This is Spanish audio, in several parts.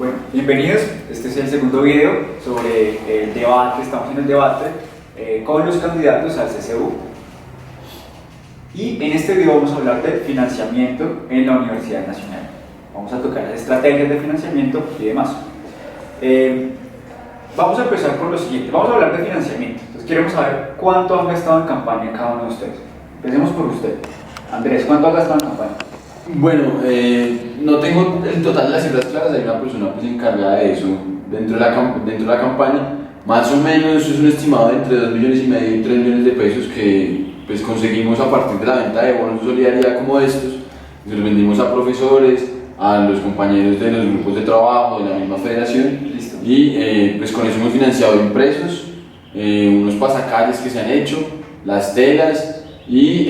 Bueno, bienvenidos. Este es el segundo video sobre el debate. Estamos en el debate con los candidatos al CCU. Y en este video vamos a hablar de financiamiento en la Universidad Nacional. Vamos a tocar las estrategias de financiamiento y demás. Vamos a empezar por lo siguiente. Vamos a hablar de financiamiento. Entonces queremos saber cuánto han gastado en campaña cada uno de ustedes. Empecemos por usted. Andrés, ¿cuánto has gastado en campaña? Bueno, no tengo el total de las cifras claras, hay una persona pues encargada de eso dentro de la campaña. Más o menos es un estimado de entre 2,5 millones y 3 millones de pesos que pues conseguimos a partir de la venta de bonos de solidaridad como estos. Se los vendimos a profesores, a los compañeros de los grupos de trabajo de la misma federación. Listo. Y pues con eso hemos financiado impresos, unos pasacalles que se han hecho, las telas y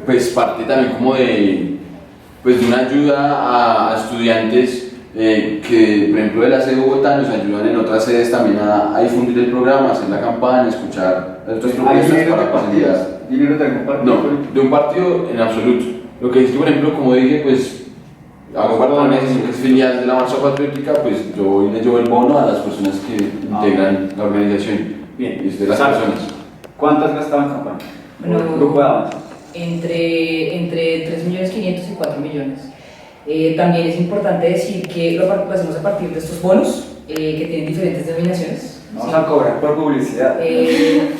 pues parte también como de una ayuda a estudiantes que por ejemplo de la sede de Bogotá nos ayudan en otras sedes también a difundir el programa, hacer la campaña, escuchar las otras propuestas para facilitar. ¿Dinero de algún partido? No, de un partido en absoluto. Lo que es que por ejemplo, como dije, pues hago parte de una organización que es filial de la Marcha Patriótica, pues yo hoy le llevo el bono a las personas que integran la organización. Bien, y de las personas. ¿Cuánto has gastado en campaña? Bueno, Grupo de avance. Entre 3.500.000 y 4 millones. También es importante decir que lo hacemos a partir de estos bonos que tienen diferentes denominaciones. Vamos a cobrar por publicidad.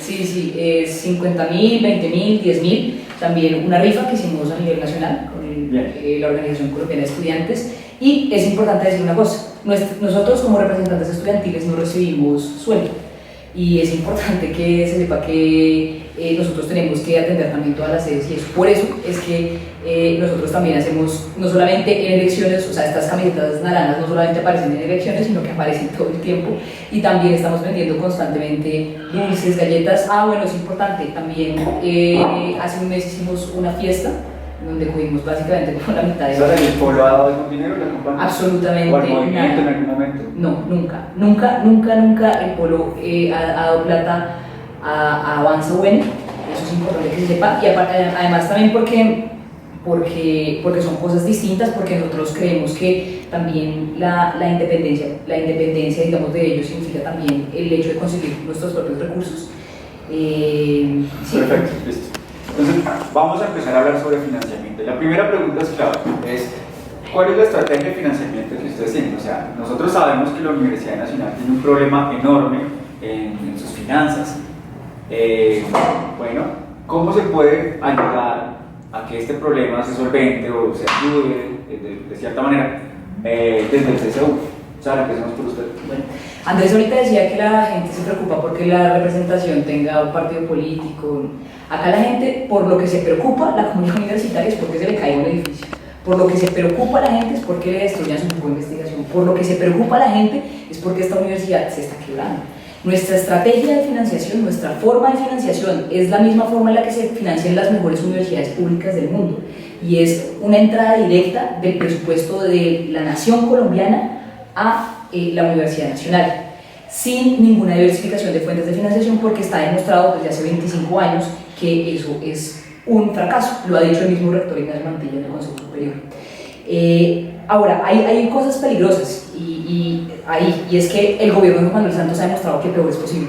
Sí, 50.000, 20.000, 10.000. También una rifa que hicimos a nivel nacional con la Organización Colombiana de Estudiantes. Y es importante decir una cosa, nosotros como representantes estudiantiles no recibimos sueldo. Y es importante que se sepa que nosotros tenemos que atender también todas las sedes y eso. Por eso es que nosotros también hacemos, no solamente en elecciones, o sea, estas camisetas naranjas no solamente aparecen en elecciones, sino que aparecen todo el tiempo. Y también estamos vendiendo constantemente dulces, galletas. Bueno, es importante, también hace un mes hicimos una fiesta donde cogimos básicamente como la mitad de... ¿Sabes el pueblo ha dado algún dinero en la campaña? Absolutamente ¿O al movimiento nada. en algún momento? Nunca el Polo ha dado plata a Avanza Bueno, eso es importante que se sepa, y además también porque son cosas distintas, porque nosotros creemos que también la independencia digamos de ellos significa también el hecho de conseguir nuestros propios recursos. Sí. Perfecto, listo. Entonces, vamos a empezar a hablar sobre financiamiento. La primera pregunta es clave, ¿cuál es la estrategia de financiamiento que ustedes tienen? O sea, nosotros sabemos que la Universidad Nacional tiene un problema enorme en sus finanzas. Bueno, ¿cómo se puede ayudar a que este problema se solvente o se ayude de cierta manera desde el CCU? Sara, empecemos por usted. Bueno, Andrés ahorita decía que la gente se preocupa porque la representación tenga un partido político. Acá la gente, por lo que se preocupa la comunidad universitaria es porque se le cae un edificio. Por lo que se preocupa la gente es porque le destruyan su grupo de investigación. Por lo que se preocupa la gente es porque esta universidad se está quebrando. Nuestra estrategia de financiación, nuestra forma de financiación es la misma forma en la que se financian las mejores universidades públicas del mundo. Y es una entrada directa del presupuesto de la nación colombiana a la Universidad Nacional, sin ninguna diversificación de fuentes de financiación, porque está demostrado desde hace 25 años que eso es un fracaso, lo ha dicho el mismo rector Ignacio Mantilla en el Consejo Superior. Ahora, hay cosas peligrosas y es que el gobierno de Juan Manuel Santos ha demostrado que peor es posible,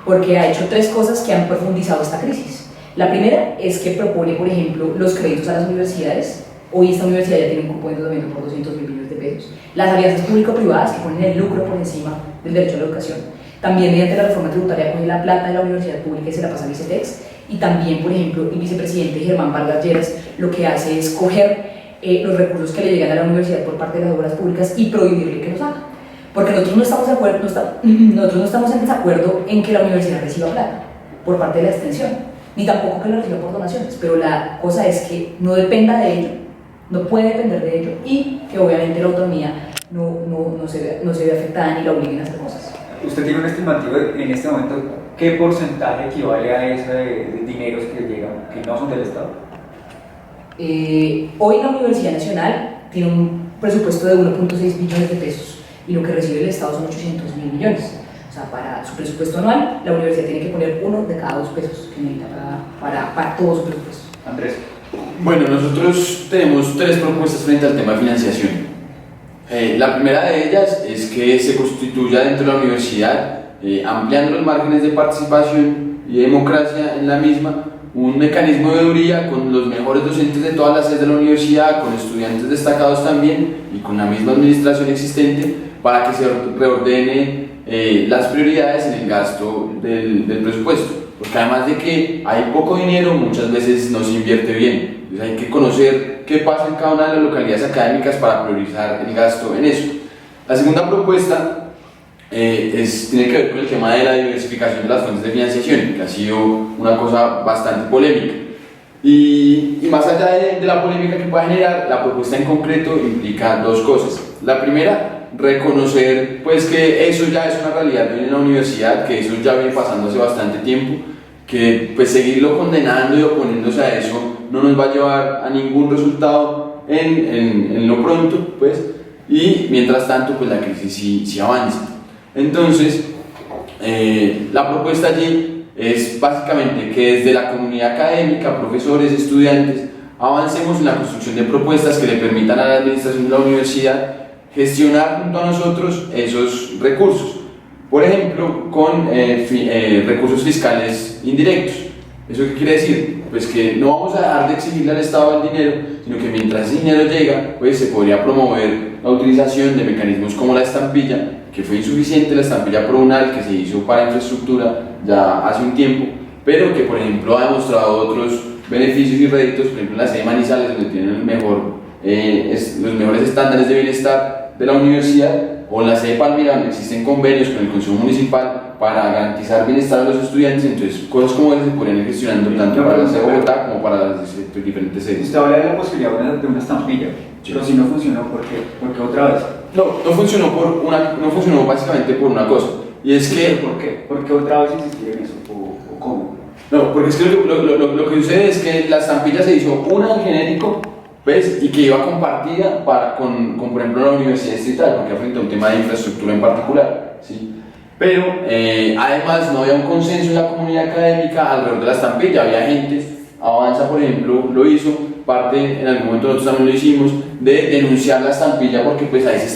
porque ha hecho 3 cosas que han profundizado esta crisis. La primera es que propone, por ejemplo, los créditos a las universidades. Hoy esta universidad ya tiene un cupo de endeudamiento por 200.000 millones de pesos. Las alianzas público-privadas que ponen el lucro por encima del derecho a la educación. También mediante la reforma tributaria coge la plata de la universidad pública y se la pasa al Vicetex. Y también, por ejemplo, el vicepresidente Germán Vargas Lleras lo que hace es coger los recursos que le llegan a la universidad por parte de las obras públicas y prohibirle que los haga. Porque nosotros no estamos en desacuerdo en que la universidad reciba plata por parte de la extensión, ni tampoco que la reciba por donaciones, pero la cosa es que no dependa de ello, no puede depender de ello, y que obviamente la autonomía no se ve afectada ni la obliguen a hacer cosas. ¿Usted tiene un estimativo en este momento qué porcentaje equivale a ese de dineros que llegan, que no son del Estado? Hoy la Universidad Nacional tiene un presupuesto de 1.6 billones de pesos y lo que recibe el Estado son 800.000 millones. O sea, para su presupuesto anual, la universidad tiene que poner 1 de cada 2 pesos que necesita para todo su presupuesto. Andrés. Bueno, nosotros tenemos 3 propuestas frente al tema de financiación. La primera de ellas es que se constituya dentro de la universidad, ampliando los márgenes de participación y democracia en la misma, un mecanismo de veeduría con los mejores docentes de todas las sedes de la universidad, con estudiantes destacados también y con la misma administración existente para que se reordene las prioridades en el gasto del presupuesto. Porque además de que hay poco dinero, muchas veces no se invierte bien. Entonces hay que conocer qué pasa en cada una de las localidades académicas para priorizar el gasto en eso. La segunda propuesta tiene que ver con el tema de la diversificación de las fuentes de financiación, que ha sido una cosa bastante polémica. Y más allá de la polémica que pueda generar, la propuesta en concreto implica dos cosas. La primera, reconocer pues, que eso ya es una realidad en la universidad, que eso ya viene pasando hace bastante tiempo, que pues, seguirlo condenando y oponiéndose a eso no nos va a llevar a ningún resultado en lo pronto, pues, y mientras tanto pues, la crisis sí avanza. Entonces, la propuesta allí es básicamente que desde la comunidad académica, profesores, estudiantes, avancemos en la construcción de propuestas que le permitan a la administración de la universidad gestionar junto a nosotros esos recursos. Por ejemplo, con recursos fiscales indirectos. ¿Eso qué quiere decir? Pues que no vamos a dejar de exigirle al Estado el dinero, sino que mientras ese dinero llega, pues se podría promover la utilización de mecanismos como la estampilla, que fue insuficiente la estampilla ProUnal que se hizo para infraestructura ya hace un tiempo, pero que por ejemplo ha demostrado otros beneficios y réditos, por ejemplo en la sede de Manizales, donde tienen los mejores estándares de bienestar de la universidad, o en la sede de Palmira, donde existen convenios con el Consejo Municipal para garantizar bienestar a los estudiantes. Entonces cosas como esas se podrían ir gestionando tanto para la sede de Bogotá como para las diferentes sedes. Usted habla de la posibilidad de una estampilla, sí. Pero si no funcionó, ¿por qué otra vez? No funcionó básicamente por una cosa, y es que... ¿Por qué? ¿Por qué otra vez insistir en eso? ¿O cómo? No, porque es que lo que sucede es que la estampilla se hizo una en genérico, ¿ves? Y que iba compartida con por ejemplo, la Universidad Distrital, porque afronta un tema de infraestructura en particular, ¿sí? Pero además no había un consenso en la comunidad académica alrededor de la estampilla. Había gente, Avanza por ejemplo lo hizo, parte en algún momento nosotros también lo hicimos, de denunciar la estampilla porque pues ahí se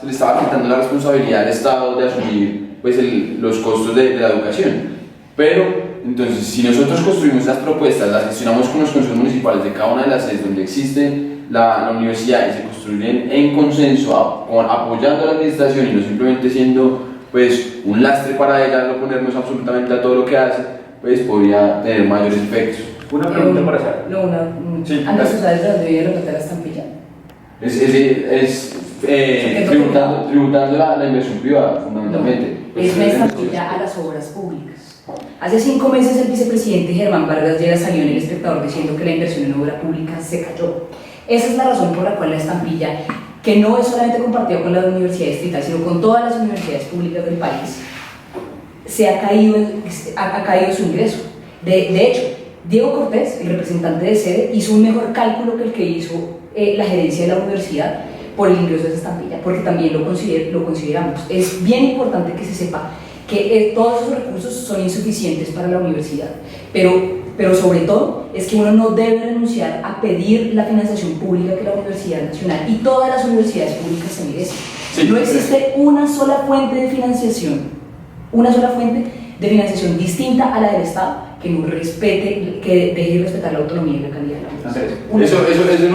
le estaba quitando la responsabilidad al Estado de asumir pues los costos de la educación. Pero entonces si nosotros construimos esas propuestas, las gestionamos con los consejos municipales de cada una de las sedes donde existe la universidad y se construyen en consenso, apoyando a la administración y no simplemente siendo pues un lastre para ella, no ponernos absolutamente a todo lo que hace, pues podría tener mayores efectos. Una pregunta para hacer. Sí, Andrés, ¿sabes de dónde viene lo de la estampilla? Tributando la inversión privada, fundamentalmente. No, es una estampilla a las obras públicas. Hace 5 meses el vicepresidente Germán Vargas Lleras salió en El Espectador diciendo que la inversión en obra pública se cayó. Esa es la razón por la cual la estampilla, que no es solamente compartida con la Universidad Distrital, sino con todas las universidades públicas del país, ha caído su ingreso. De hecho, Diego Cortés, el representante de sede, hizo un mejor cálculo que el que hizo la gerencia de la universidad por el ingreso de esa estampilla, porque también lo consideramos. Es bien importante que se sepa que todos esos recursos son insuficientes para la universidad, pero sobre todo es que uno no debe renunciar a pedir la financiación pública que la Universidad Nacional y todas las universidades públicas se merecen. Sí, no existe una sola fuente de financiación distinta a la del Estado que no respete, que deje de respetar la autonomía y la calidad de la universidad. Eso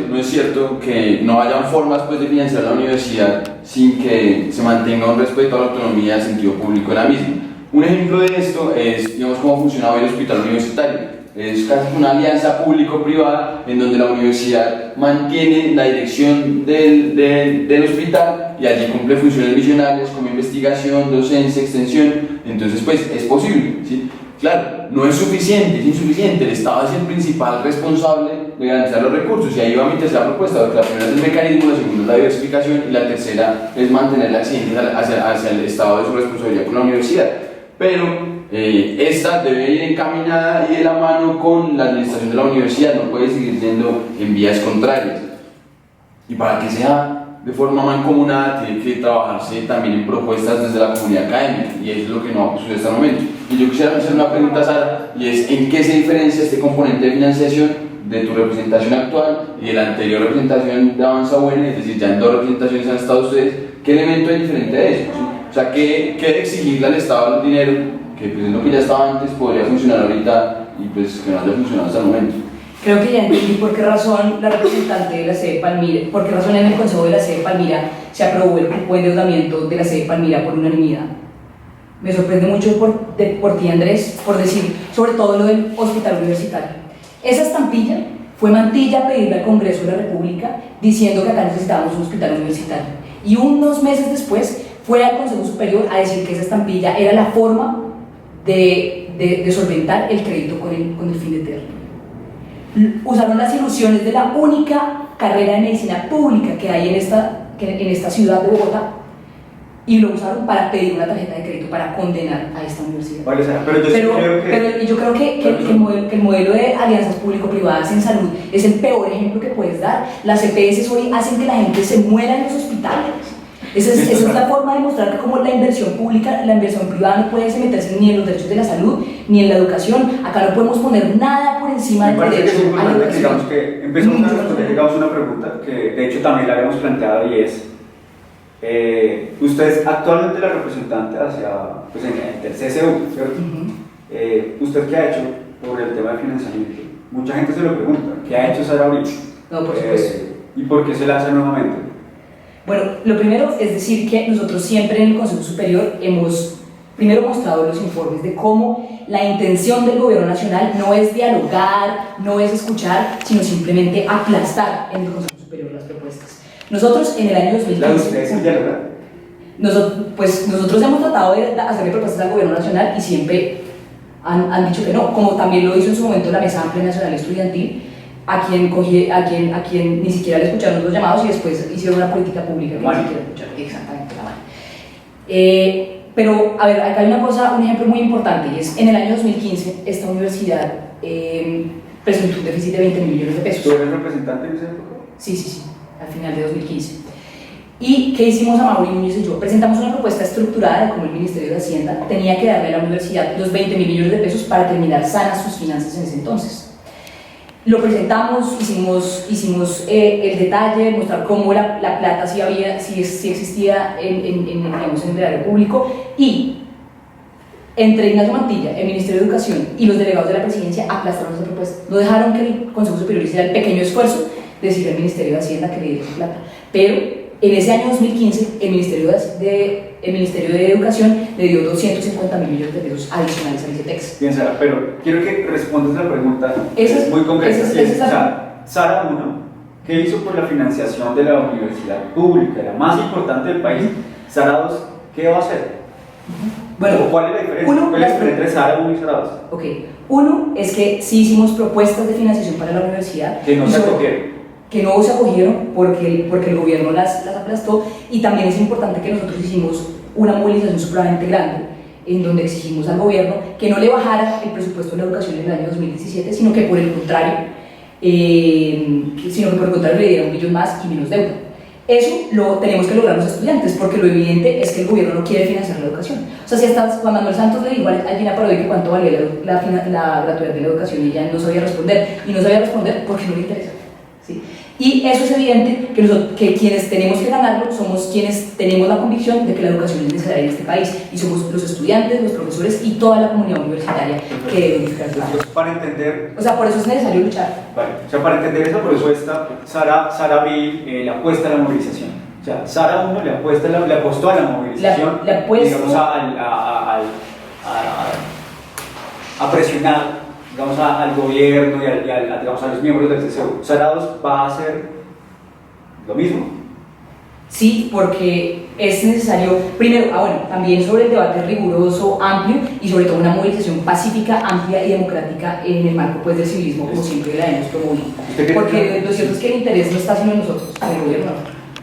no es cierto que no hayan formas pues, de financiar la universidad sin que se mantenga un respeto a la autonomía del sentido público de la misma. Un ejemplo de esto es, digamos, cómo funciona hoy el hospital universitario. Es casi una alianza público-privada en donde la universidad mantiene la dirección del hospital y allí cumple funciones misionales como investigación, docencia, extensión. Entonces, pues, es posible, ¿sí? Claro, no es suficiente, es insuficiente. El Estado es el principal responsable de garantizar los recursos y ahí va mi tercera propuesta, porque la primera es el mecanismo, la segunda es la diversificación y la tercera es mantener la exigencia hacia el Estado de su responsabilidad con la universidad. Pero esta debe ir encaminada y de la mano con la administración de la universidad, no puede seguir yendo en vías contrarias. Y para que sea de forma mancomunada tiene que trabajarse también en propuestas desde la comunidad académica y eso es lo que no ha sucedido hasta el momento. Y yo quisiera hacer una pregunta a Sara y es ¿en qué se diferencia este componente de financiación de tu representación actual y de la anterior representación de Avanza Buena, es decir, ya en 2 representaciones han estado ustedes, ¿qué elemento es diferente de eso? ¿Sí? O sea, ¿qué de exigirle al Estado el dinero, que pues es lo que ya estaba antes, podría funcionar ahorita y pues que no haya funcionado hasta el momento? Creo que ya entendí por qué razón la representante de la sede Palmira, por qué razón en el Consejo de la sede Palmira se aprobó el cupo de endeudamiento de la sede Palmira por unanimidad. Me sorprende mucho por ti, Andrés, por decir sobre todo lo del hospital universitario. Esa estampilla fue Mantilla a pedirle al Congreso de la República diciendo que acá necesitábamos un hospital universitario. Y unos meses después fue al Consejo Superior a decir que esa estampilla era la forma de solventar el crédito con el fin de eterno. Usaron las ilusiones de la única carrera de medicina pública que hay en esta ciudad de Bogotá y lo usaron para pedir una tarjeta de crédito para condenar a esta universidad. Vale, Sara, pero yo creo que el modelo de alianzas público-privadas en salud es el peor ejemplo que puedes dar. Las EPS hoy hacen que la gente se muera en los hospitales. Esa es la forma de mostrar que como la inversión pública, la inversión privada no puede meterse ni en los derechos de la salud, ni en la educación. Acá no podemos poner nada por encima del derecho a la educación. Digamos que empezamos a responder, digamos, una pregunta que de hecho también la habíamos planteado y es usted es actualmente la representante hacia, pues, del CSU, ¿cierto? ¿Usted qué ha hecho por el tema de financiamiento? Mucha gente se lo pregunta, ¿qué ha hecho Sara ahorita? No, por supuesto. ¿Y por qué se lanza nuevamente? Bueno, lo primero es decir que nosotros siempre en el Consejo Superior hemos primero mostrado los informes de cómo la intención del gobierno nacional no es dialogar, no es escuchar, sino simplemente aplastar en el Consejo Superior las propuestas. Nosotros en el año 2015... ¿La de ustedes es dialogar? Nosotros hemos tratado de hacerle propuestas al gobierno nacional y siempre han dicho que no, como también lo hizo en su momento la Mesa Amplia Nacional Estudiantil, a quien ni siquiera le escucharon los llamados y después hicieron una política pública que ni siquiera escucharon. Exactamente, la mano. Pero, a ver, acá hay un ejemplo muy importante y es, en el año 2015, esta universidad presentó un déficit de 20 millones de pesos. ¿Tú eres representante en esa época? Sí, al final de 2015. ¿Y qué hicimos a Mauri Núñez y yo? Presentamos una propuesta estructurada de cómo el Ministerio de Hacienda tenía que darle a la universidad los 20 millones de pesos para terminar sanas sus finanzas en ese entonces. Lo presentamos, hicimos el detalle, mostrar cómo la plata sí existía en el erario público y entre Ignacio Mantilla, el Ministerio de Educación y los delegados de la presidencia aplastaron esa propuesta. No dejaron que el Consejo Superior hiciera el pequeño esfuerzo de decirle al Ministerio de Hacienda que le diera esa plata. Pero en ese año 2015 el Ministerio de Educación le dio 250 mil millones de pesos adicionales al ICETEX. Bien, Sara, pero quiero que respondas la pregunta, es muy concreta. Sara 1, ¿qué hizo por la financiación de la universidad pública, la más importante del país? Sara 2, ¿qué va a hacer? Bueno, ¿cuál es la diferencia? ¿Cuál es la diferencia entre Sara 1 y Sara 2? Ok, uno es que sí hicimos propuestas de financiación para la universidad. Que no se acogieron. Que no se acogieron porque el gobierno las aplastó, y también es importante que nosotros hicimos una movilización supremamente grande en donde exigimos al gobierno que no le bajara el presupuesto de la educación en el año 2017, sino que por el contrario le diera $1 billón más y menos deuda. Eso lo tenemos que lograr los estudiantes, porque lo evidente es que el gobierno no quiere financiar la educación. O sea, si hasta Juan Manuel Santos le dijo a Gina Parodi que cuánto valía la gratuidad de la educación y ella no sabía responder, y no sabía responder porque no le interesa. ¿Sí? Y eso es evidente que quienes tenemos que ganarlo somos quienes tenemos la convicción de que la educación es necesaria en este país, y somos los estudiantes, los profesores y toda la comunidad universitaria que debe disfrutar. Para entender... O sea, por eso es necesario luchar. Vale, o sea, para entender esa propuesta, Sara B le apuesta a la movilización. O sea, Sara 1 le apostó a la movilización, digamos, a presionar, digamos, al gobierno y digamos, a los miembros del CSU. ¿Sara 2 va a hacer lo mismo? Sí, porque es necesario, primero, también sobre el debate riguroso, amplio, y sobre todo una movilización pacífica, amplia y democrática en el marco, pues, del civismo, como siempre la hemos promovido. Porque lo cierto es que el interés no está sino en nosotros, en el gobierno.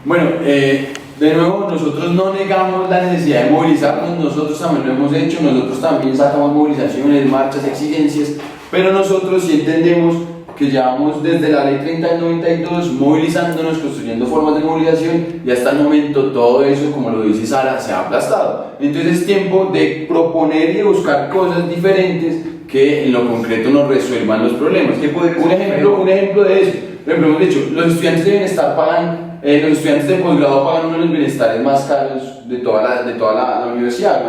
Bueno, de nuevo, nosotros no negamos la necesidad de movilizarnos, nosotros también lo hemos hecho, nosotros también sacamos movilizaciones, marchas, exigencias, pero nosotros sí entendemos que llevamos desde la ley 30 del 92 movilizándonos, construyendo formas de movilización, y hasta el momento todo eso, como lo dice Sara, se ha aplastado. Entonces es tiempo de proponer y de buscar cosas diferentes que en lo concreto nos resuelvan los problemas. ¿Qué podría ser? Un ejemplo de eso, por ejemplo, hemos dicho, los estudiantes de bienestar pagan, los estudiantes de posgrado pagan uno de los bienestares más caros de toda la universidad,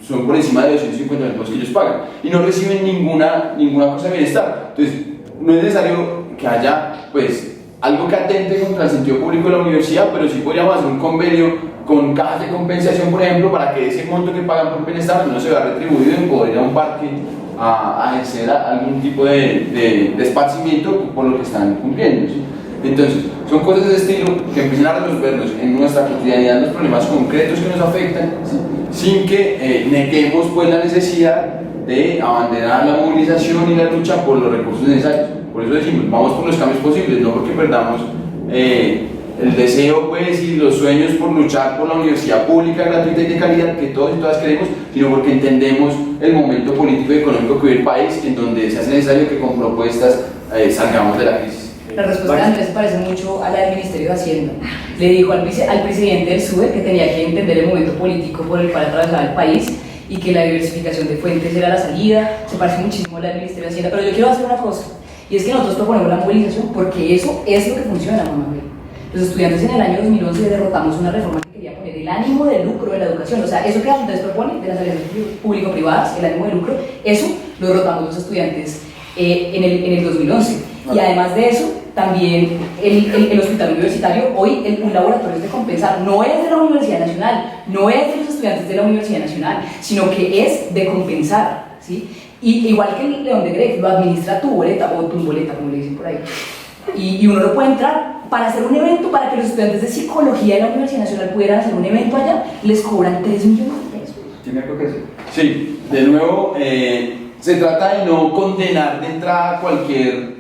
son por encima de 250.000 pesos que ellos pagan, y no reciben ninguna cosa de bienestar. Entonces, no es necesario que haya, pues, algo que atente contra el sentido público de la universidad, pero sí podríamos hacer un convenio con cajas de compensación, por ejemplo, para que ese monto que pagan por bienestar no se vea retribuido en poder ir a un parque a ejercer algún tipo de esparcimiento por lo que están cumpliendo, ¿sí? Entonces, son cosas de ese estilo que empiezan a resolvernos en nuestra cotidianidad los problemas concretos que nos afectan, ¿sí? Sin que neguemos pues la necesidad de abandonar la movilización y la lucha por los recursos necesarios. Por eso decimos, vamos por los cambios posibles, no porque perdamos el deseo pues, y los sueños por luchar por la universidad pública, gratuita y de calidad que todos y todas queremos, sino porque entendemos el momento político y económico que vive el país, en donde se hace necesario que con propuestas salgamos de la crisis. La respuesta de Andrés se parece mucho a la del Ministerio de Hacienda. Le dijo al presidente del SUBE que tenía que entender el momento político por el cual atravesaba el país y que la diversificación de fuentes era la salida. Se parece muchísimo a la del Ministerio de Hacienda, pero yo quiero hacer una cosa, y es que nosotros proponemos la movilización porque eso es lo que funciona, mamá. Los estudiantes en el año 2011 derrotamos una reforma que quería poner el ánimo de lucro de la educación, o sea, eso que Andrés propone de las alianzas público-privadas, el ánimo de lucro, eso lo derrotamos los estudiantes en el 2011. Y además de eso, también el hospital universitario, hoy un laboratorio es de compensar, no es de la Universidad Nacional, no es de los estudiantes de la Universidad Nacional, sino que es de compensar, ¿sí? Y igual que el León de Gref, lo administra tu boleta, o tu boleta, como le dicen por ahí. Y uno no puede entrar para hacer un evento, para que los estudiantes de psicología de la Universidad Nacional pudieran hacer un evento allá, les cobran 3 millones de pesos. ¿Tiene algo que decir? Sí, de nuevo, se trata de no condenar de entrada cualquier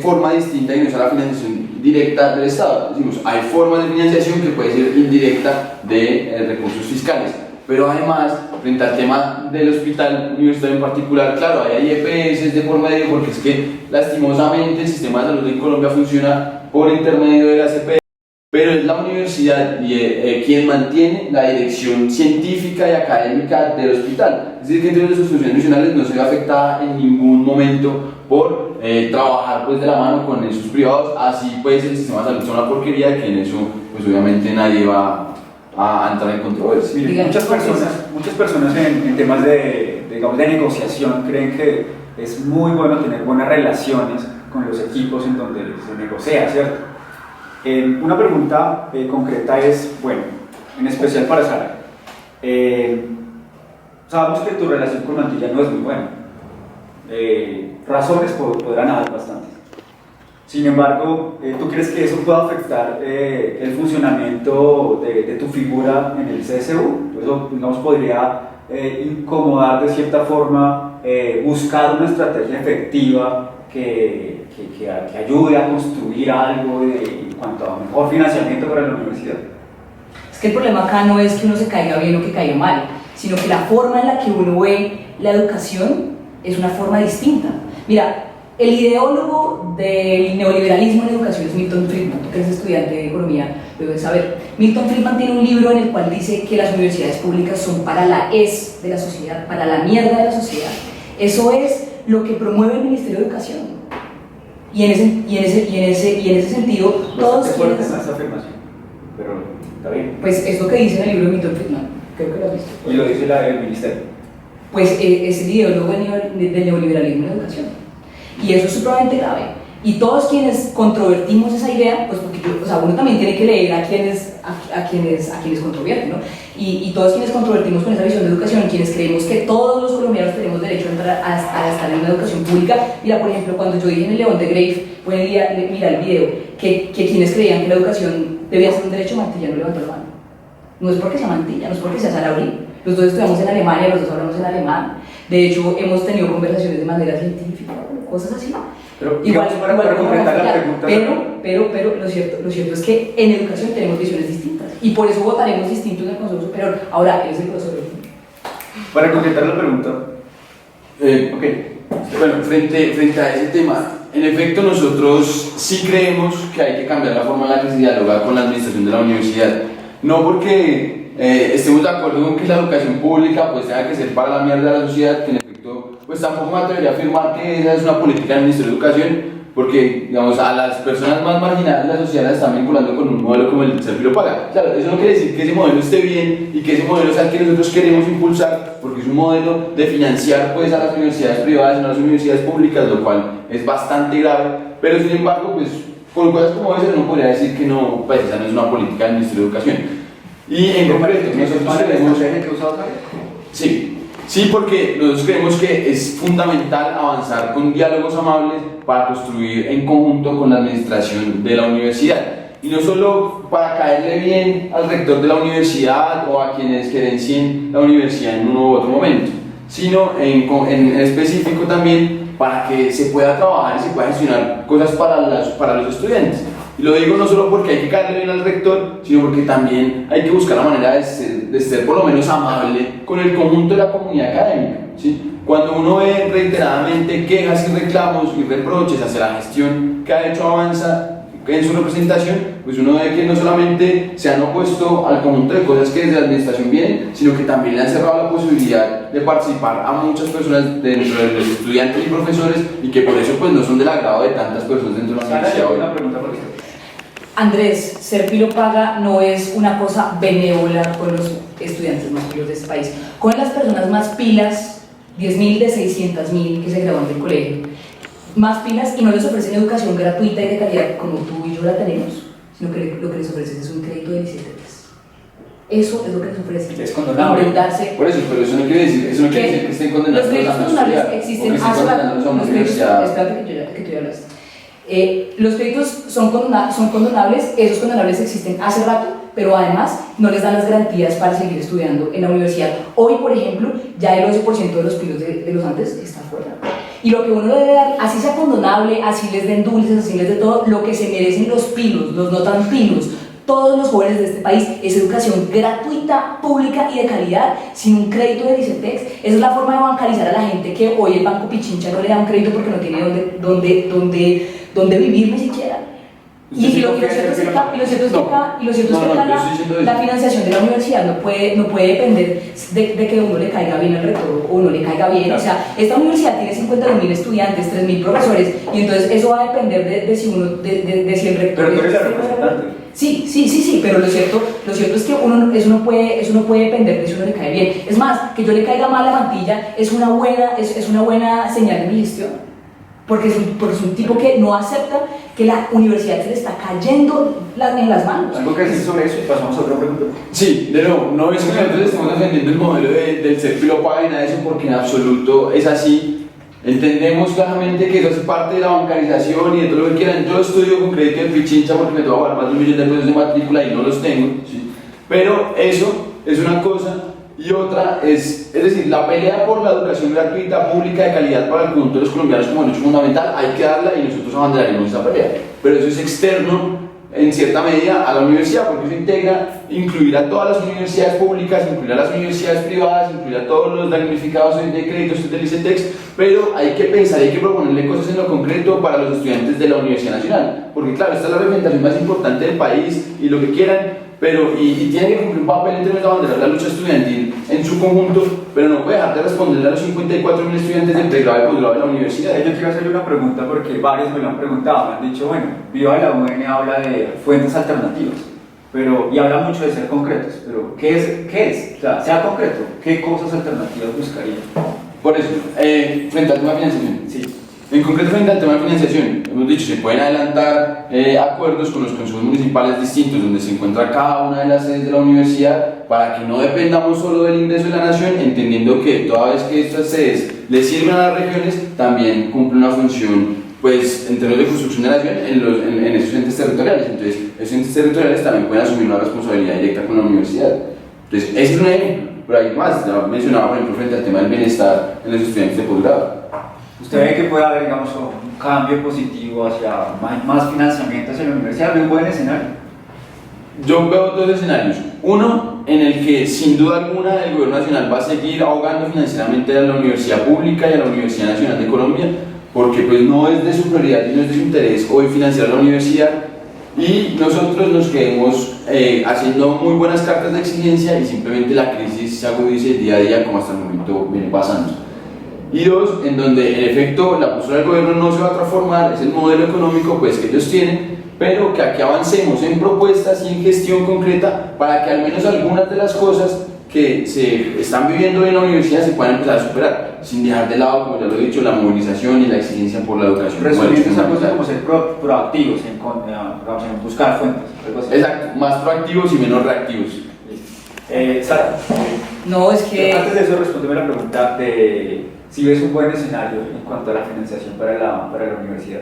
forma distinta y no sea la financiación directa del Estado. Decimos, hay formas de financiación que puede ser indirecta de recursos fiscales, pero además, frente al tema del hospital universitario en particular, claro, hay EPS de por medio, porque es que lastimosamente el sistema de salud en Colombia funciona por intermedio de las EPS, pero es la universidad quien mantiene la dirección científica y académica del hospital. Es decir, que entre sus funciones misionales no se ve afectada en ningún momento por trabajar pues, de la mano con esos privados. Así pues el sistema de salud es una porquería, que en eso pues obviamente nadie va a entrar en controversia. Miren, muchas personas en temas digamos, de negociación creen que es muy bueno tener buenas relaciones con los equipos en donde se negocia, ¿cierto? Una pregunta concreta es, bueno, en especial para Sara. Sabemos que tu relación con Mantilla no es muy buena. Razones podrán haber bastantes. Sin embargo, ¿tú crees que eso pueda afectar el funcionamiento de tu figura en el CSU? Eso, digamos, podría incomodar de cierta forma, buscar una estrategia efectiva que ayude a construir algo en cuanto a mejor financiamiento para la universidad. Es que el problema acá no es que uno se caiga bien o que caiga mal, sino que la forma en la que uno ve la educación es una forma distinta. Mira, el ideólogo del neoliberalismo en educación es Milton Friedman. Tú que eres estudiante de economía lo debes saber. Milton Friedman tiene un libro en el cual dice que las universidades públicas son para la de la sociedad, para la mierda de la sociedad. Eso es lo que promueve el Ministerio de Educación. Y en ese sentido, todos quienes... esa afirmación, pero está bien. Pues es lo que dice en el libro de Milton Friedman, creo que lo has visto. Y lo dice el Ministerio. Pues es el ideólogo del neoliberalismo en educación. Y eso es supremamente grave. Y todos quienes controvertimos esa idea, pues porque uno también tiene que leer a quienes controvierten, ¿no? Y todos quienes controvertimos con esa visión de educación, quienes creemos que todos los colombianos tenemos derecho a entrar a estar en una educación pública. Mira, por ejemplo, cuando yo dije en el León de Grave, mira el video, que quienes creían que la educación debía ser un derecho, Mantilla no levantó la mano. No es porque sea Mantilla, no es porque sea Sarabrí. Los dos estudiamos en Alemania, los dos hablamos en alemán. De hecho, hemos tenido conversaciones de manera científica, cosas así. Pero para completar la pregunta. Pero lo cierto es que en educación tenemos visiones distintas y por eso votaremos distinto en el Consejo Superior. Ahora, él es el profesor. Para completar la pregunta. Bueno, frente a ese tema, en efecto nosotros sí creemos que hay que cambiar la forma en la que se dialoga con la administración de la universidad. No porque estemos de acuerdo con que la educación pública pues tenga que ser para la mierda de la sociedad, que en efecto pues tampoco me atrevería a afirmar que esa es una política del Ministerio de Educación, porque, digamos, a las personas más marginadas de la sociedad las están vinculando con un modelo como el del Ser Paga. Claro, eso no quiere decir que ese modelo esté bien y que ese modelo sea el que nosotros queremos impulsar, porque es un modelo de financiar pues, a las universidades privadas y no a las universidades públicas, lo cual es bastante grave, pero sin embargo, pues, por cosas como esas uno podría decir que no, pues esa no es una política del Ministerio de Educación. Y en concreto, nosotros queremos... Sí. Sí, porque nosotros creemos que es fundamental avanzar con diálogos amables para construir en conjunto con la administración de la universidad. Y no solo para caerle bien al rector de la universidad o a quienes gerencien la universidad en uno u otro momento, sino en específico también para que se pueda trabajar y se pueda gestionar cosas para los estudiantes. Y lo digo no solo porque hay que caerle bien al rector, sino porque también hay que buscar la manera de ser por lo menos amable con el conjunto de la comunidad académica, ¿sí? Cuando uno ve reiteradamente quejas y reclamos y reproches hacia la gestión que ha hecho Avanza en su representación, pues uno ve que no solamente se han opuesto al conjunto de cosas que desde la administración vienen, sino que también le han cerrado la posibilidad de participar a muchas personas dentro de los estudiantes y profesores, y que por eso pues no son del agrado de tantas personas dentro de la universidad hoy. Una pregunta por usted. Andrés, Ser Paga no es una cosa benévola con los estudiantes más pilos de este país. Con las personas más pilas, 10.000 de 600.000 que se gradúan del colegio, más pilas, y no les ofrecen educación gratuita y de calidad como tú y yo la tenemos, sino que lo que les ofrecen es un crédito de 17 meses. Eso es lo que les ofrecen. Es condonable. Endeudarse. Por eso, pero eso no quiere decir que estén condenados los créditos condonables existen hace rato. Que tú ya hablaste. Los créditos son condonables, esos condonables existen hace rato, pero además no les dan las garantías para seguir estudiando en la universidad. Hoy, por ejemplo, ya el 11% de los pilos de los antes está fuera. Y lo que uno debe dar, así sea condonable, así les den dulces, así les den todo, lo que se merecen los pilos, los no tan pilos, todos los jóvenes de este país, es educación gratuita, pública y de calidad, sin un crédito de ICETEX. Esa es la forma de bancarizar a la gente que hoy el Banco Pichincha no le da un crédito porque no tiene dónde vivir ni siquiera. Y lo cierto es que la financiación de la universidad no puede depender de que uno le caiga bien al rector o no le caiga bien. O sea, esta universidad tiene 51.000 estudiantes, 3.000 profesores, y entonces eso va a depender de si el rector... Pero tú eres la representante. Sí, pero lo cierto es que eso no puede depender de si uno le cae bien. Es más, que yo le caiga mal a Mantilla es una buena señal de mi gestión. Porque es un tipo que no acepta que la universidad se le está cayendo en las manos. ¿Algo que decir sobre eso y pasamos a otra pregunta? Sí, de nuevo, no es que nosotros estemos defendiendo el modelo del Ser Paga y nada de eso, porque en absoluto es así. Entendemos claramente que eso hace parte de la bancarización y de todo lo que quieran. Yo estudio con crédito de Pichincha porque me tengo que pagar más de $1 millón de pesos de matrícula y no los tengo, ¿sí? Pero eso es una cosa. Y otra es decir, la pelea por la educación gratuita, pública, de calidad para el conjunto de los colombianos como derecho fundamental, hay que darla y nosotros abanderaremos esa pelea. Pero eso es externo, en cierta medida, a la universidad, porque eso integra incluir a todas las universidades públicas, incluir a las universidades privadas, incluir a todos los damnificados de créditos del ICETEX, pero hay que pensar, hay que proponerle cosas en lo concreto para los estudiantes de la Universidad Nacional, porque claro, esta es la representación más importante del país y lo que quieran, pero, y tiene que cumplir un papel en términos de abanderar la lucha estudiantil en su conjunto, pero no puede dejar de responderle a los 54.000 estudiantes de pregrado y posgrado de la universidad. Yo quiero hacerle una pregunta porque varios me lo han preguntado, me han dicho, bueno, Viva la UN habla de fuentes alternativas, y habla mucho de ser concretos, pero ¿qué es? O sea concreto, ¿qué cosas alternativas buscaría? Por eso, frente al tema de financiación. Sí. En concreto, frente al tema de financiación, hemos dicho, se pueden adelantar acuerdos con los consejos municipales distintos donde se encuentra cada una de las sedes de la universidad para que no dependamos solo del ingreso de la nación, entendiendo que toda vez que estas sedes le sirven a las regiones, también cumplen una función, pues, en términos de construcción de la nación en esos entes territoriales. Entonces, esos entes territoriales también pueden asumir una responsabilidad directa con la universidad. Entonces, ese es un ejemplo, pero hay más. Ya mencionaba, por ejemplo, frente al tema del bienestar en los estudiantes de posgrado. ¿Usted ve que puede haber, digamos, un cambio positivo hacia más financiamiento hacia la universidad? ¿Ve un buen escenario? Yo veo dos escenarios. Uno, en el que sin duda alguna el gobierno nacional va a seguir ahogando financieramente a la universidad pública y a la Universidad Nacional de Colombia, porque pues no es de su prioridad y no es de su interés hoy financiar a la universidad, y nosotros nos quedemos haciendo muy buenas cartas de exigencia y simplemente la crisis se agudice día a día como hasta el momento viene pasando. Y dos, en donde en efecto la postura del gobierno no se va a transformar, es el modelo económico pues, que ellos tienen, pero que aquí avancemos en propuestas y en gestión concreta para que al menos algunas de las cosas que se están viviendo en la universidad se puedan empezar a superar, sin dejar de lado, como ya lo he dicho, la movilización y la exigencia por la educación. Resumiendo, esa cosa como ser proactivos en buscar fuentes. Exacto, más proactivos y menos reactivos. Sara, No, es que... antes de eso, respóndeme la pregunta de si ves un buen escenario en cuanto a la financiación para la universidad.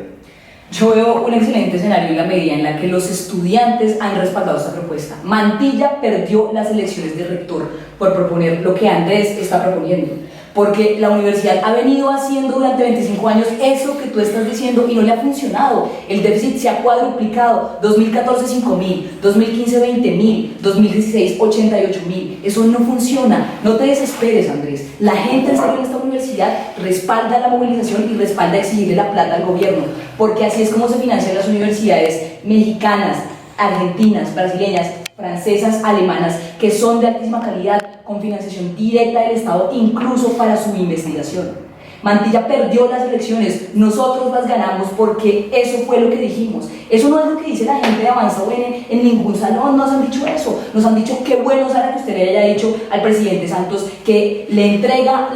Yo veo un excelente escenario en la medida en la que los estudiantes han respaldado esta propuesta. Mantilla perdió las elecciones de rector por proponer lo que Andrés está proponiendo, porque la universidad ha venido haciendo durante 25 años eso que tú estás diciendo y no le ha funcionado. El déficit se ha cuadruplicado, 2014 5.000, 2015 20.000, 2016 88.000. Eso no funciona. No te desesperes, Andrés. La gente en esta universidad respalda la movilización y respalda exigirle la plata al gobierno, porque así es como se financian las universidades mexicanas, argentinas, brasileñas, francesas, alemanas, que son de altísima calidad, con financiación directa del Estado, incluso para su investigación. Mantilla perdió las elecciones, nosotros las ganamos porque eso fue lo que dijimos. Eso no es lo que dice la gente de Avanza UN en ningún salón, nos han dicho eso. Nos han dicho qué bueno, Sara, que usted le haya dicho al presidente Santos que le entrega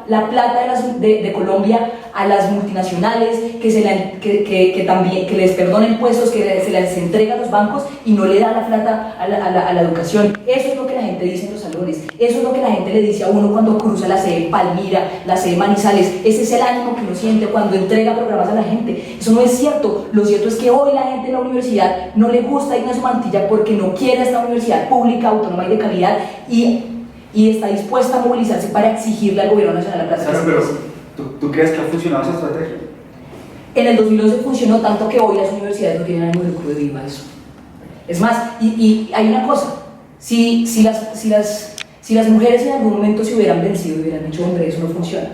la plata de Colombia a las multinacionales, que también que les perdona impuestos, que se les entrega a los bancos y no le da la plata a la educación. Eso es lo que la gente dice en los salones, eso es lo que la gente le dice a uno cuando cruza la sede Palmira, la sede Manizales. Ese es el ánimo que uno siente cuando entrega programas a la gente. Eso no es cierto. Lo cierto es que hoy la gente en la universidad no le gusta Ignacio Mantilla porque no quiere esta universidad pública, autónoma y de calidad, y está dispuesta a movilizarse para exigirle al gobierno nacional la plata. Pero ¿tú crees que ha funcionado esa estrategia? En el 2011 funcionó tanto que hoy las universidades no tienen ánimo de lucro debido a eso. Es más, y hay una cosa, si las mujeres en algún momento se hubieran vencido y hubieran dicho, hombre, eso no funciona,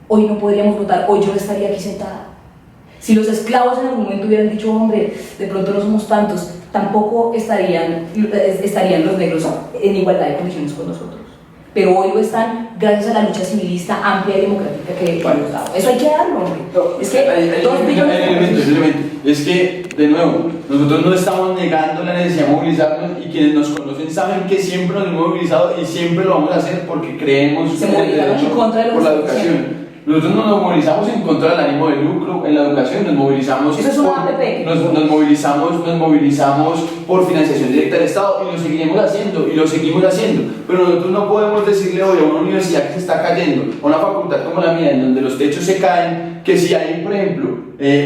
hoy no podríamos votar, hoy yo no estaría aquí sentada. Si los esclavos en algún momento hubieran dicho, hombre, de pronto no somos tantos, tampoco estarían los negros en igualdad de condiciones con nosotros. Pero hoy lo están gracias a la lucha civilista amplia y democrática que hemos dado. Eso hay que darlo, hombre. Es que 2 billones es que, de nuevo, nosotros no estamos negando la necesidad de movilizarnos y quienes nos conocen saben que siempre nos hemos movilizado y siempre lo vamos a hacer porque creemos en el derecho por la educación. Nosotros no nos movilizamos en contra del ánimo de lucro en la educación, nos movilizamos, eso es una APP. Nos movilizamos por financiación directa del Estado y lo seguiremos haciendo y lo seguimos haciendo. Pero nosotros no podemos decirle hoy a una universidad que se está cayendo, a una facultad como la mía, en donde los techos se caen, que si hay, por ejemplo,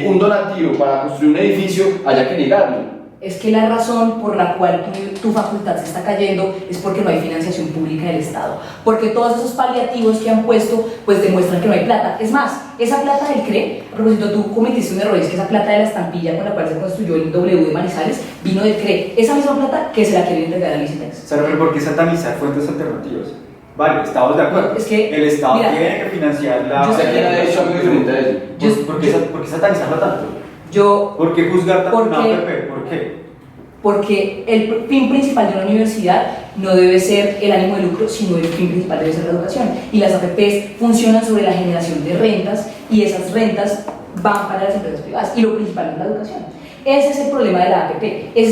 un donativo para construir un edificio, haya que negarlo. Es que la razón por la cual tu facultad se está cayendo es porque no hay financiación pública del Estado, porque todos esos paliativos que han puesto pues demuestran que no hay plata. Es más, esa plata del CRE, a propósito, tú cometiste un error, es que esa plata de la estampilla con la cual se construyó el W de Manizales vino del CRE, esa misma plata que se la quieren entregar al ICETEX. Sara, pero ¿por qué satanizar fuentes alternativas? Vale, estamos de acuerdo. Es que, el Estado mira, tiene que financiar la... Yo sé que ha hecho algo diferente a eso. ¿Por qué satanizarla tanto? ¿Por qué juzgar tanto una APP? ¿Por qué? Porque el fin principal de una universidad no debe ser el ánimo de lucro, sino el fin principal debe ser la educación. Y las APPs funcionan sobre la generación de rentas y esas rentas van para las empresas privadas y lo principal es la educación. Ese es el problema de la APP, ese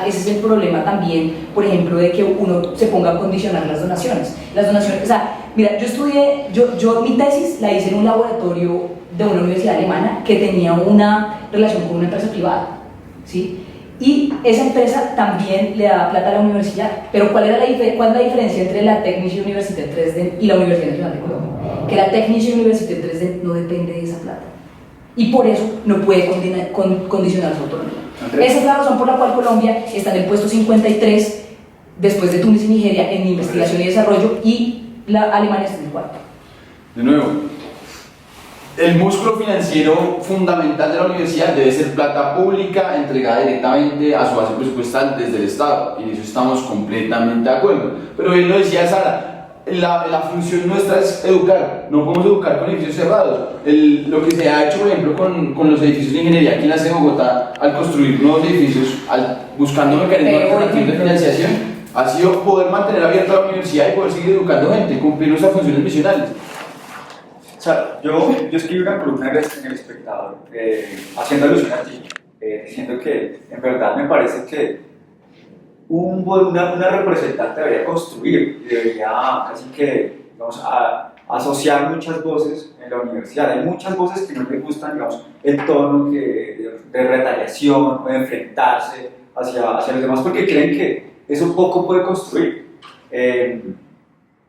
es el problema también, por ejemplo, de que uno se ponga a condicionar las donaciones. Las donaciones, o sea, mira, yo estudié, yo mi tesis la hice en un laboratorio de una universidad alemana que tenía una relación con una empresa privada, ¿sí? Y esa empresa también le daba plata a la universidad. Pero ¿cuál es la diferencia entre la Technische Universität Dresden y la Universidad Nacional de Colombia? Que la Technische Universität Dresden no depende de esa plata y por eso no puede condicionar su autonomía. Esa es la razón por la cual Colombia está en el puesto 53 después de Túnez y Nigeria en investigación y desarrollo, y Alemania está en el 4. De nuevo, el músculo financiero fundamental de la universidad debe ser plata pública entregada directamente a su base presupuestal desde el Estado, y en eso estamos completamente de acuerdo. Pero bien lo decía Sara, la función nuestra es educar, no podemos educar con edificios cerrados. Lo que se ha hecho, por ejemplo, con los edificios de ingeniería aquí en la ciudad de Bogotá, al construir nuevos edificios, buscando mecanismos alternativos de financiación, ha sido poder mantener abierta la universidad y poder seguir educando gente, cumplir nuestras funciones misionales. sea, yo escribí una columna en El Espectador haciendo alusión a ti, diciendo que en verdad me parece que una representante debería construir y debería casi que, digamos, asociar muchas voces en la universidad. Hay muchas voces que no les gustan, digamos, el tono de retaliación o de enfrentarse hacia los demás porque creen que eso poco puede construir.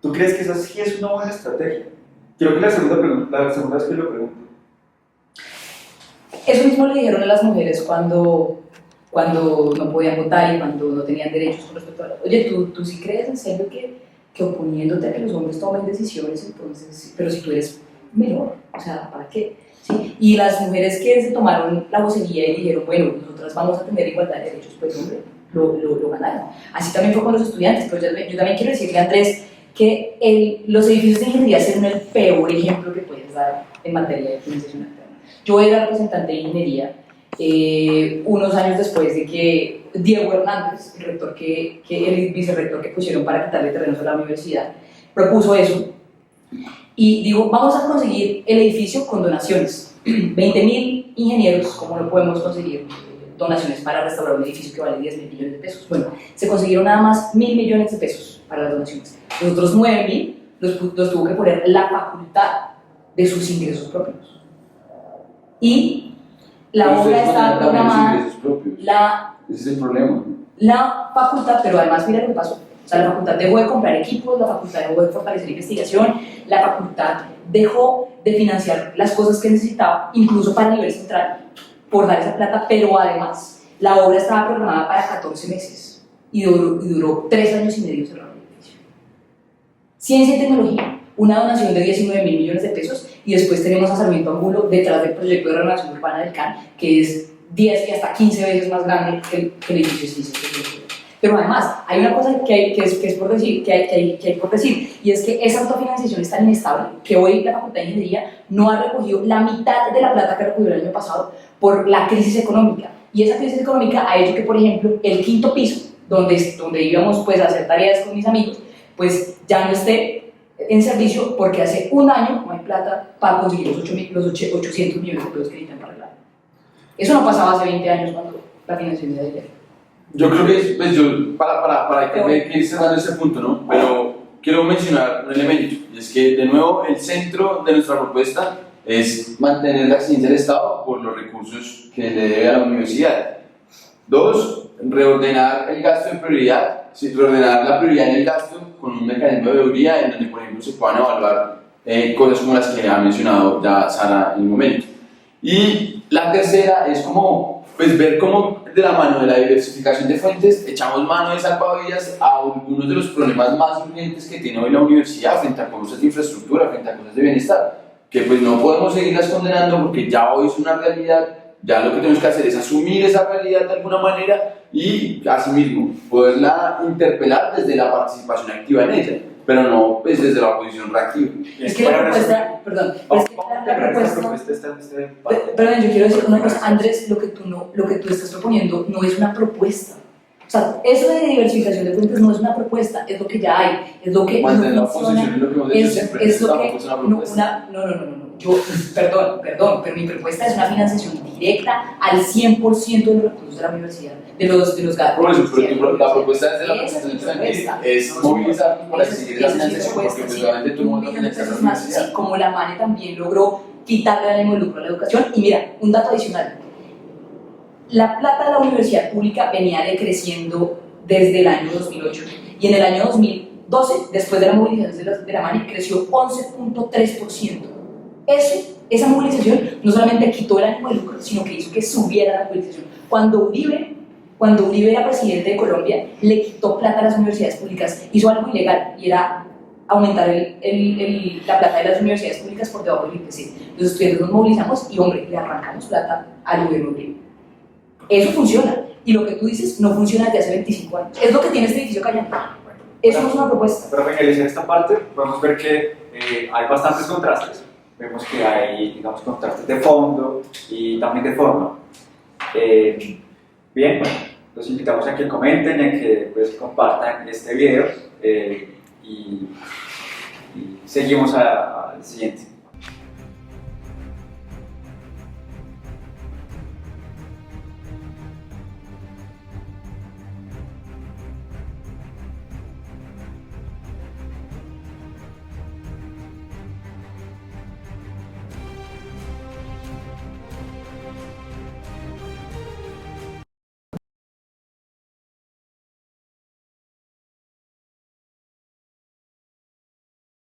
¿Tú crees que esa sí es una buena estrategia? Creo que la segunda vez que lo pregunto. Eso mismo le dijeron a las mujeres cuando no podían votar y cuando no tenían derechos con respecto a la... Oye, ¿tú sí crees en serio que oponiéndote a que los hombres tomen decisiones, entonces, pero si tú eres menor, o sea, ¿para qué? ¿Sí? Y las mujeres que se tomaron la vocería y dijeron, bueno, nosotras vamos a tener igualdad de derechos, pues hombre, lo ganaron. Así también fue con los estudiantes, pero yo también quiero decirle a Andrés que los edificios de ingeniería son el peor ejemplo que puedes dar en materia de financiación alterna. Yo era representante de ingeniería unos años después de que Diego Hernández, el vicerrector que pusieron para quitarle terrenos a la universidad, propuso eso y digo, vamos a conseguir el edificio con donaciones. 20.000 ingenieros, ¿cómo no podemos conseguir donaciones para restaurar un edificio que vale 10.000 millones de pesos? Bueno, se consiguieron nada más 1.000 millones de pesos para las donaciones. Los otros 9.000 los tuvo que poner la facultad de sus ingresos propios. Y la obra estaba programada, Ese es el problema. la facultad, pero además mira lo que pasó. O sea, la facultad dejó de comprar equipos, la facultad dejó de fortalecer investigación, la facultad dejó de financiar las cosas que necesitaba, incluso para el nivel central, por dar esa plata, pero además la obra estaba programada para 14 meses y duró 3 años y medio cerrado el edificio. Ciencia y tecnología, una donación de 19.000 millones de pesos y después tenemos a Sarmiento Angulo detrás del proyecto de renovación urbana del CAN, que es 10 y hasta 15 veces más grande que el edificio de ciencia y tecnología. Pero además, hay una cosa que es por decir, que hay por decir, y es que esa autofinanciación es tan inestable que hoy la Facultad de Ingeniería no ha recogido la mitad de la plata que recogió el año pasado por la crisis económica. Y esa crisis económica ha hecho que, por ejemplo, el quinto piso, donde íbamos pues, a hacer tareas con mis amigos, pues ya no esté en servicio porque hace un año no hay plata para conseguir los 800 millones de pesos que necesitan para arreglar. Eso no pasaba hace 20 años cuando la financiación era de Yo creo que, pues para que ir cerrando ese punto, ¿no? Pero quiero mencionar un elemento, y es que, de nuevo, el centro de nuestra propuesta es mantener la exigencia del Estado por los recursos que le debe a la universidad. 2, reordenar el gasto en prioridad, reordenar la prioridad en el gasto con un mecanismo de veeduría en donde, por ejemplo, se puedan evaluar cosas como las que ha mencionado ya Sara en un momento. Y la tercera es como, pues, ver cómo de la mano de la diversificación de fuentes echamos mano de salvavidas a algunos de los problemas más urgentes que tiene hoy la universidad frente a cosas de infraestructura, frente a cosas de bienestar, que pues no podemos seguirlas condenando porque ya hoy es una realidad. Ya lo que tenemos que hacer es asumir esa realidad de alguna manera y, asimismo, poderla interpelar desde la participación activa en ella, pero no pues, desde la oposición reactiva. Es que la propuesta, perdón, perdón, yo quiero decir una cosa, Andrés, lo que tú estás proponiendo no es una propuesta. O sea, eso de diversificación de fuentes no es una propuesta, es lo que ya hay, es lo que mantener no la oposición es lo que hemos dicho siempre, es lo que tampoco es una propuesta. no, yo, perdón, pero mi propuesta es una financiación directa al 100% de los recursos de la universidad, de los gastos. Por eso, pero la propuesta desde la presentación estudiantil es movilizar para exigir la financiación, porque pues obviamente tú no financias la universidad. Sí, como la MANE también logró quitarle el ánimo de lucro a la educación. Y mira, un dato adicional. La plata de la universidad pública venía decreciendo desde el año 2008 y en el año 2012, después de la movilización de la MANI, creció 11.3%. Esa movilización no solamente quitó el ánimo de lucro, sino que hizo que subiera la movilización. Cuando Uribe era presidente de Colombia, le quitó plata a las universidades públicas, hizo algo ilegal y era aumentar la plata de las universidades públicas por debajo del IPC. Los estudiantes nos movilizamos y, hombre, le arrancamos plata al gobierno Uribe. Eso funciona, y lo que tú dices no funciona desde hace 25 años. Es lo que tiene este edificio callando. Eso no es una propuesta. Para finalizar esta parte, podemos ver que hay bastantes contrastes. Vemos que hay, digamos, contrastes de fondo y también de forma. Bien, bueno, los invitamos a que comenten, a que pues, compartan este video y seguimos al siguiente.